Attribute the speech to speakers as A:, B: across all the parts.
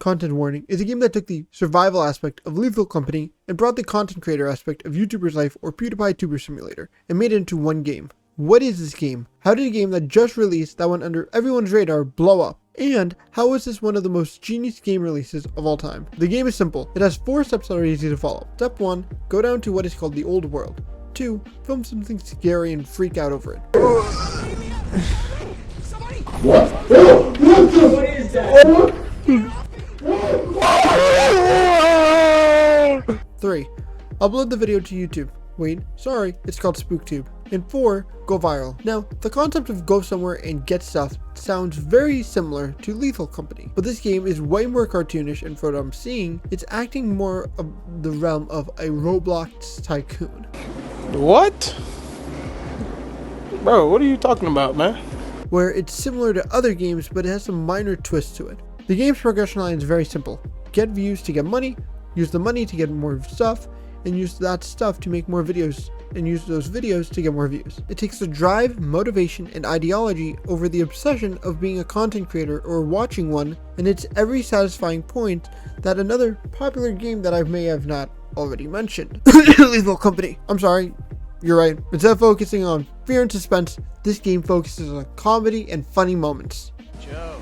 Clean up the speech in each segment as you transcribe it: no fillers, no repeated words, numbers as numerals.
A: Content Warning is a game that took the survival aspect of Lethal Company and brought the content creator aspect of YouTuber's Life or PewDiePie Tuber Simulator and made it into one game. What is this game? How did a game that just released that went under everyone's radar blow up? And how is this one of the most genius game releases of all time? The game is simple. It has 4 steps that are easy to follow. Step 1, go down to what is called the old world. 2, film something scary and freak out over it.
B: What is that?
A: 3, upload the video to YouTube. Wait, sorry, it's called SpookTube. And 4, go viral. Now, the concept of go somewhere and get stuff sounds very similar to Lethal Company, but this game is way more cartoonish, and for what I'm seeing, it's acting more of the realm of a Roblox tycoon.
C: What? Bro, what are you talking about, man?
A: Where it's similar to other games, but it has some minor twists to it. The game's progression line is very simple. Get views to get money, use the money to get more stuff, and use that stuff to make more videos, and use those videos to get more views. It takes the drive, motivation, and ideology over the obsession of being a content creator or watching one, and it's every satisfying point that another popular game that I may have not already mentioned. Lethal Company. I'm sorry, you're right. Instead of focusing on fear and suspense, this game focuses on comedy and funny moments.
D: Joe,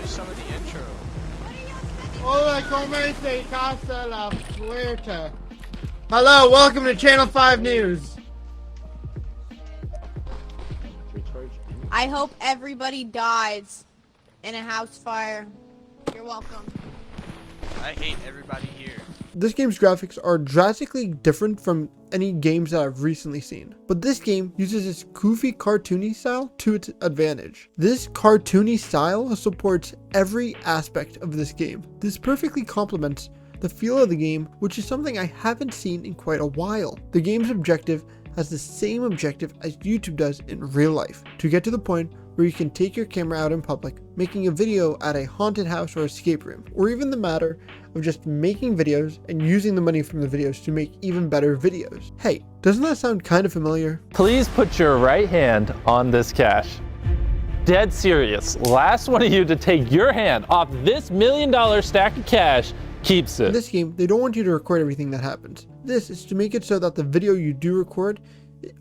D: do some of the intro.
A: Hola, como se casa la puerta? Hello, welcome to Channel 5 News.
E: I hope everybody dies in a house fire. You're welcome.
D: I hate everybody here.
A: This game's graphics are drastically different from any games that I've recently seen, but this game uses its goofy cartoony style to its advantage. This cartoony style supports every aspect of this game. This perfectly complements the feel of the game, which is something I haven't seen in quite a while. The game's objective has the same objective as YouTube does in real life, to get to the point where you can take your camera out in public, making a video at a haunted house or escape room, or even the matter of just making videos and using the money from the videos to make even better videos. Hey, doesn't that sound kind of familiar?
F: Please put your right hand on this cash. Dead serious. Last one of you to take your hand off this $1 million stack of cash keeps it.
A: In this game, they don't want you to record everything that happens. This is to make it so that the video you do record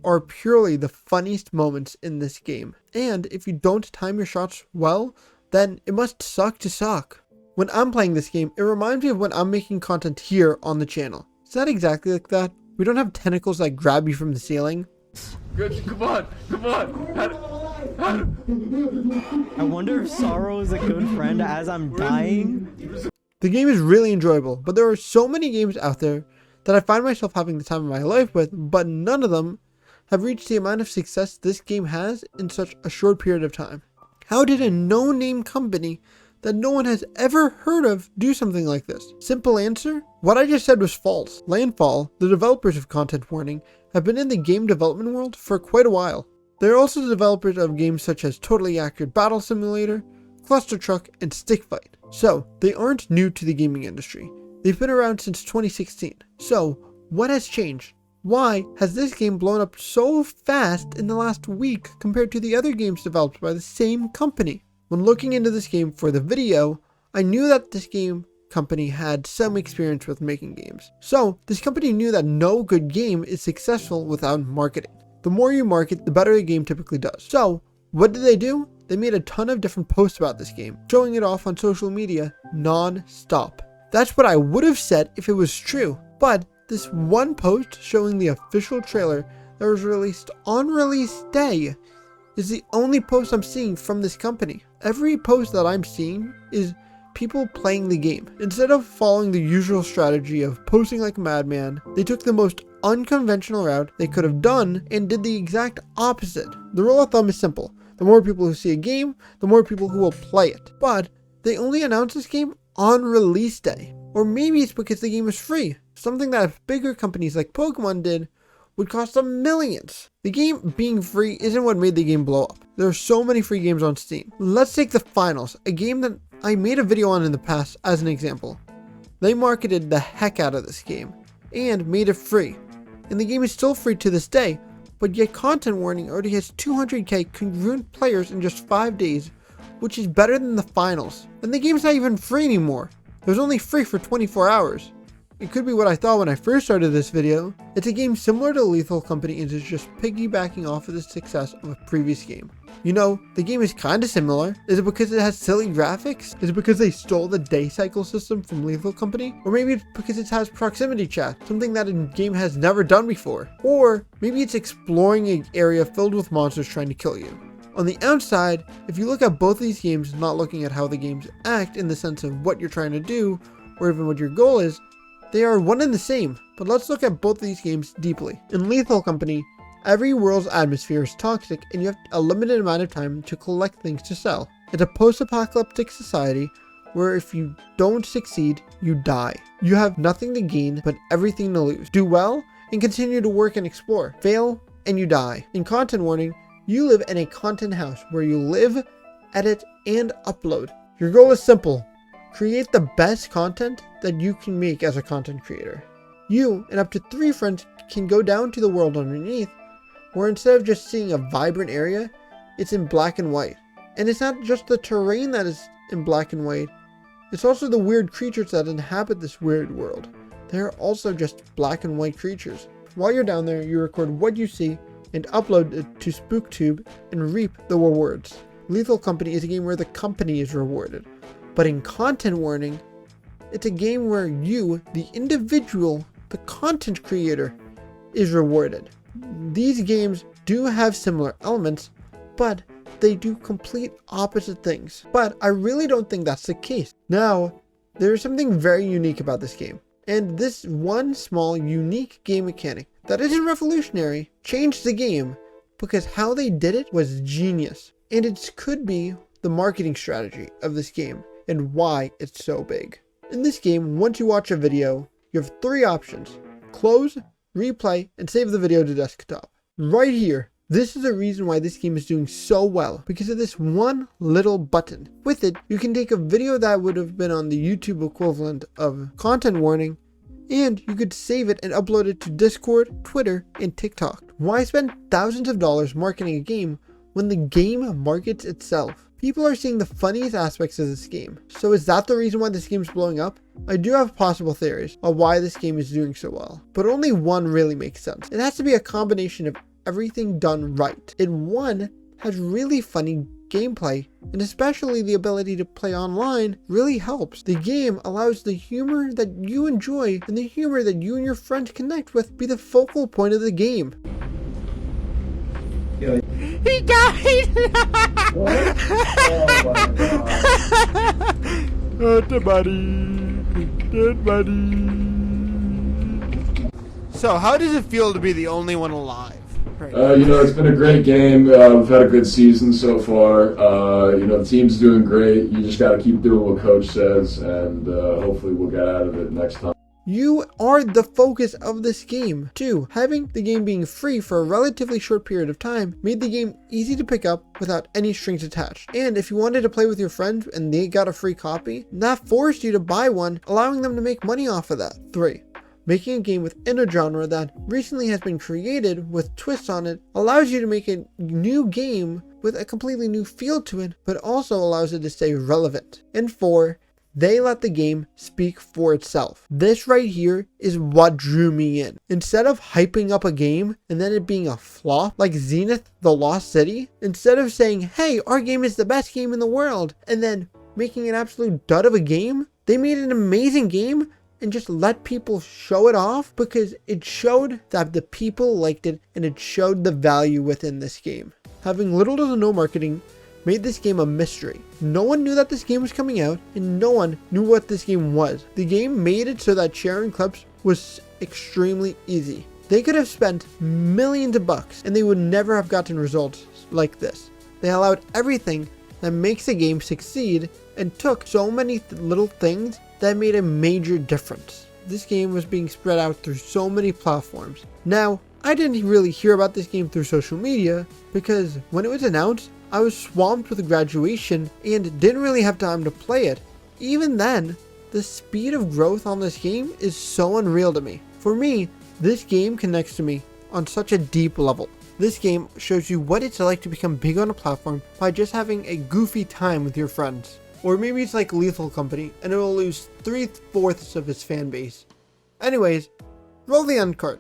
A: are purely the funniest moments in this game. And if you don't time your shots well, then it must suck to suck. When I'm playing this game, it reminds me of when I'm making content here on the channel. Is that exactly like that? We don't have tentacles that grab you from the ceiling.
B: Good, come on.
G: I wonder if sorrow is a good friend as I'm dying.
A: The game is really enjoyable, but there are so many games out there that I find myself having the time of my life with, but none of them have reached the amount of success this game has in such a short period of time. How did a no-name company that no one has ever heard of do something like this? Simple answer, what I just said was false. Landfall, the developers of Content Warning, have been in the game development world for quite a while. They're also the developers of games such as Totally Accurate Battle Simulator, Cluster Truck, and Stick Fight. So, they aren't new to the gaming industry. They've been around since 2016. So, what has changed? Why has this game blown up so fast in the last week compared to the other games developed by the same company? When looking into this game for the video, I knew that this game company had some experience with making games. So, this company knew that no good game is successful without marketing. The more you market, the better a game typically does. So, what did they do? They made a ton of different posts about this game, showing it off on social media non-stop. That's what I would have said if it was true, but this one post showing the official trailer that was released on release day is the only post I'm seeing from this company. Every post that I'm seeing is people playing the game. Instead of following the usual strategy of posting like a madman, they took the most unconventional route they could have done and did the exact opposite. The rule of thumb is simple. The more people who see a game, the more people who will play it. But they only announced this game on release day. Or maybe it's because the game is free. Something that if bigger companies like Pokemon did would cost them millions. The game being free isn't what made the game blow up. There are so many free games on Steam. Let's take the Finals, a game that I made a video on in the past as an example. They marketed the heck out of this game and made it free. And the game is still free to this day, but yet Content Warning already has 200k congruent players in just 5 days, which is better than the Finals. And the game's not even free anymore. It was only free for 24 hours. It could be what I thought when I first started this video. It's a game similar to Lethal Company and is just piggybacking off of the success of a previous game. You know, the game is kinda similar. Is it because it has silly graphics? Is it because they stole the day cycle system from Lethal Company? Or maybe it's because it has proximity chat, something that a game has never done before. Or maybe it's exploring an area filled with monsters trying to kill you. On the outside, if you look at both these games, not looking at how the games act in the sense of what you're trying to do, or even what your goal is, they are one and the same, but let's look at both of these games deeply. In Lethal Company, every world's atmosphere is toxic and you have a limited amount of time to collect things to sell. It's a post-apocalyptic society where if you don't succeed, you die. You have nothing to gain, but everything to lose. Do well and continue to work and explore. Fail and you die. In Content Warning, you live in a content house where you live, edit, and upload. Your goal is simple. Create the best content that you can make as a content creator. You and up to 3 friends can go down to the world underneath, where instead of just seeing a vibrant area, it's in black and white. And it's not just the terrain that is in black and white, it's also the weird creatures that inhabit this weird world. They are also just black and white creatures. While you're down there, you record what you see and upload it to SpookTube and reap the rewards. Lethal Company is a game where the company is rewarded. But in Content Warning, it's a game where you, the individual, the content creator, is rewarded. These games do have similar elements, but they do complete opposite things. But I really don't think that's the case. Now, there's something very unique about this game. And this one small, unique game mechanic that isn't revolutionary changed the game because how they did it was genius. And it could be the marketing strategy of this game and why it's so big. In this game, once you watch a video, you have 3 options: close, replay, and save the video to desktop. Right here, this is the reason why this game is doing so well, because of this one little button. With it, you can take a video that would have been on the YouTube equivalent of Content Warning, and you could save it and upload it to Discord, Twitter, and TikTok. Why spend thousands of dollars marketing a game when the game markets itself? People are seeing the funniest aspects of this game. So is that the reason why this game is blowing up? I do have possible theories of why this game is doing so well, but only one really makes sense. It has to be a combination of everything done right. And one has really funny gameplay, and especially the ability to play online really helps. The game allows the humor that you enjoy and the humor that you and your friends connect with be the focal point of the game.
E: He died!
C: Dead body.
A: So how does it feel to be the only one alive?
H: You know, it's been a great game. We've had a good season so far. You know, the team's doing great. You just got to keep doing what coach says, and hopefully we'll get out of it next time.
A: You are the focus of this game. 2, having the game being free for a relatively short period of time made the game easy to pick up without any strings attached. And if you wanted to play with your friends and they got a free copy, that forced you to buy one, allowing them to make money off of that. 3, making a game within a genre that recently has been created with twists on it allows you to make a new game with a completely new feel to it, but also allows it to stay relevant. And 4, they let the game speak for itself. This right here is what drew me in. Instead of hyping up a game and then it being a flop like Zenith the Lost City, instead of saying, hey, our game is the best game in the world, and then making an absolute dud of a game, they made an amazing game and just let people show it off because it showed that the people liked it and it showed the value within this game. Having little to no marketing made this game a mystery. No one knew that this game was coming out and no one knew what this game was. The game made it so that sharing clips was extremely easy. They could have spent millions of bucks and they would never have gotten results like this. They allowed everything that makes a game succeed and took so many little things that made a major difference. This game was being spread out through so many platforms. Now, I didn't really hear about this game through social media because when it was announced, I was swamped with graduation and didn't really have time to play it. Even then, the speed of growth on this game is so unreal to me. For me, this game connects to me on such a deep level. This game shows you what it's like to become big on a platform by just having a goofy time with your friends. Or maybe it's like Lethal Company, and it will lose 3/4 of its fan base. Anyways, roll the end card.